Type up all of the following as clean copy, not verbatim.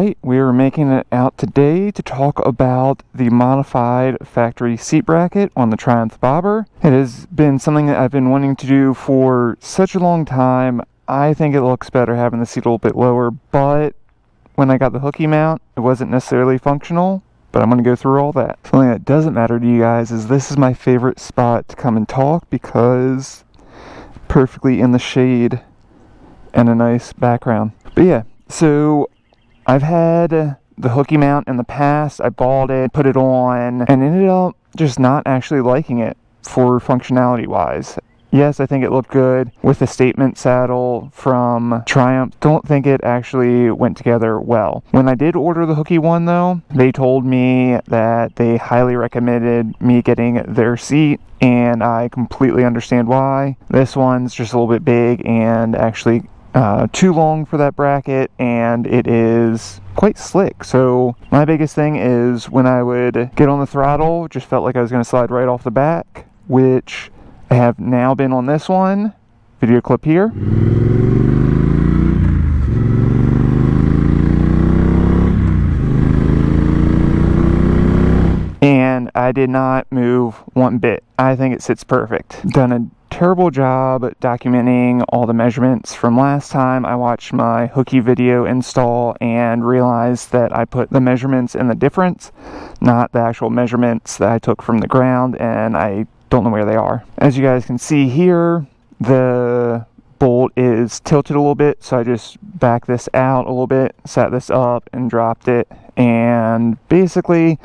Alright, we are making it out today to talk about the modified factory seat bracket on the Triumph Bobber. It has been something that I've been wanting to do for such a long time. I think it looks better having the seat a little bit lower, but when I got the Hookie mount, it wasn't necessarily functional, but I'm going to go through all that. Something that doesn't matter to you guys is this is my favorite spot to come and talk because perfectly in the shade and a nice background. But yeah, so I've had the Hookie mount in the past. I bought it, put it on, and ended up just not actually liking it for functionality wise. Yes, I think it looked good with the statement saddle from Triumph. Don't think it actually went together well. When I did order the Hookie one though, they told me that they highly recommended me getting their seat, and I completely understand why. This one's just a little bit big and actually too long for that bracket, and it is quite slick. So my biggest thing is when I would get on the throttle, just felt like I was going to slide right off the back, which I have now been on this one. Video clip here. And I did not move one bit. I think it sits perfect. Done a terrible job documenting all the measurements from last time. I watched my Hookie video install and realized that I put the measurements in the difference, not the actual measurements that I took from the ground, and I don't know where they are. As you guys can see here, the bolt is tilted a little bit, so I just backed this out a little bit, sat this up and dropped it, and basically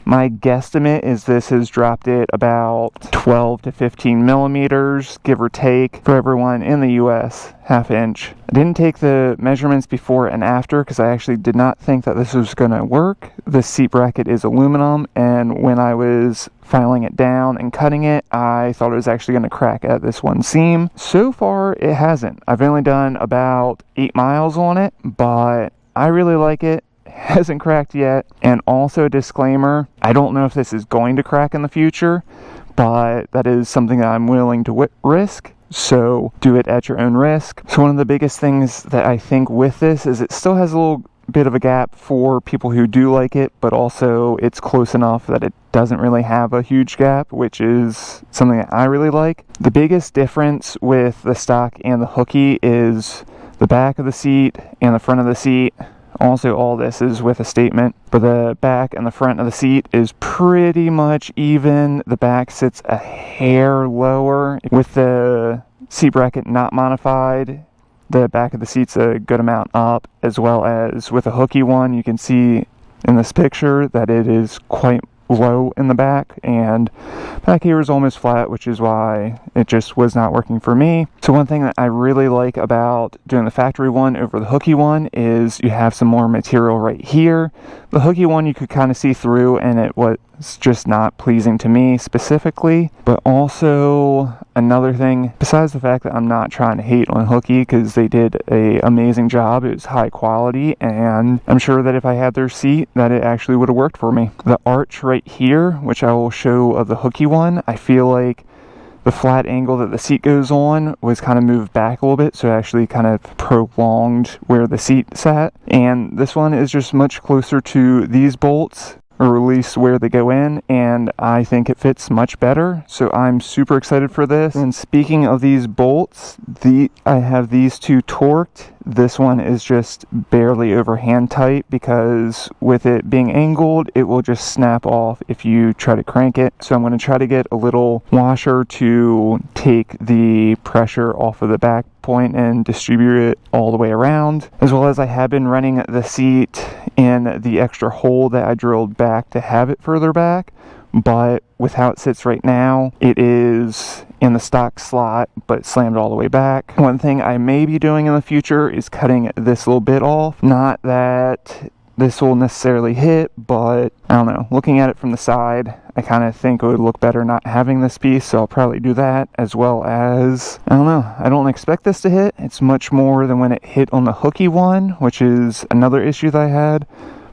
my guesstimate is this has dropped it about 12 to 15 millimeters, give or take, for everyone in the US, half inch. I didn't take the measurements before and after because I actually did not think that this was going to work. This seat bracket is aluminum, and when I was filing it down and cutting it, I thought it was actually going to crack at this one seam. So far, it hasn't. I've only done about 8 miles on it, but I really like it. Hasn't cracked yet. And also, disclaimer, I don't know if this is going to crack in the future, but that is something that I'm willing to risk, so do it at your own risk. So one of the biggest things that I think with this is it still has a little bit of a gap for people who do like it, but also it's close enough that it doesn't really have a huge gap, which is something that I really like. The biggest difference with the stock and the Hookie is the back of the seat and the front of the seat. Also, all this is with a statement, but the back and the front of the seat is pretty much even. The back sits a hair lower. With the seat bracket not modified, the back of the seat's a good amount up, as well as with a Hookie one, you can see in this picture that it is quite low in the back, and back here is almost flat, which is why it just was not working for me. So one thing that I really like about doing the factory one over the Hookie one is you have some more material right here. The Hookie one you could kind of see through, and it was just not pleasing to me specifically. But also another thing, besides the fact that I'm not trying to hate on Hookie because they did an amazing job, it was high quality, and I'm sure that if I had their seat that it actually would have worked for me. The arch right here, which I will show of the Hookie one, I feel like the flat angle that the seat goes on was kind of moved back a little bit, so it actually kind of prolonged where the seat sat. And this one is just much closer to these bolts, or at least where they go in, and I think it fits much better, so I'm super excited for this. And speaking of these bolts, I have these two torqued. This one is just barely over hand tight because with it being angled, it will just snap off if you try to crank it. So I'm going to try to get a little washer to take the pressure off of the back point and distribute it all the way around. As well as I have been running the seat in the extra hole that I drilled back to have it further back. But with how it sits right now, it is in the stock slot, but slammed all the way back. One thing I may be doing in the future is cutting this little bit off. Not that this will necessarily hit, but I don't know. Looking at it from the side, I kind of think it would look better not having this piece, so I'll probably do that, as well as, I don't know, I don't expect this to hit. It's much more than when it hit on the Hookie one, which is another issue that I had.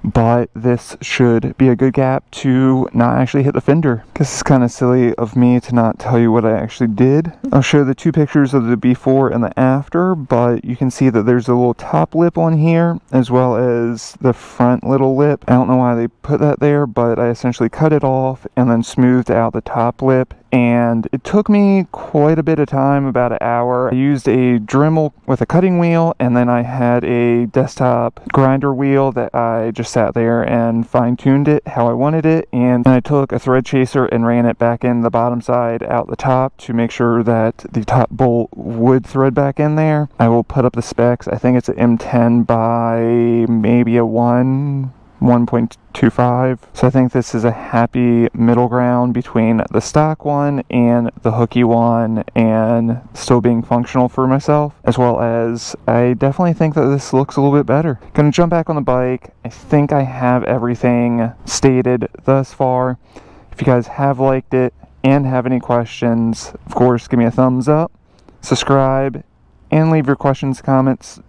but this should be a good gap to not actually hit the fender. Guess it's kind of silly of me to not tell you what I actually did. I'll show the 2 pictures of the before and the after, but you can see that there's a little top lip on here as well as the front little lip. I don't know why they put that there, but I essentially cut it off and then smoothed out the top lip, and it took me quite a bit of time, about an hour. I used a Dremel with a cutting wheel, and then I had a desktop grinder wheel that I just sat there and fine-tuned it how I wanted it, and I took a thread chaser and ran it back in the bottom side out the top to make sure that the top bolt would thread back in there. I will put up the specs. I think it's an M10 by maybe a 1.25. So I think this is a happy middle ground between the stock one and the Hookie one, and still being functional for myself, as well as I definitely think that this looks a little bit better. Gonna jump back on the bike. I think I have everything stated thus far. If you guys have liked it and have any questions, of course, give me a thumbs up, subscribe, and leave your questions, comments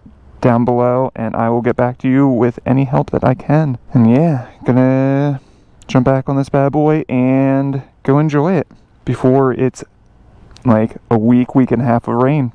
down below, and I will get back to you with any help that I can. And yeah, gonna jump back on this bad boy and go enjoy it before it's like a week and a half of rain.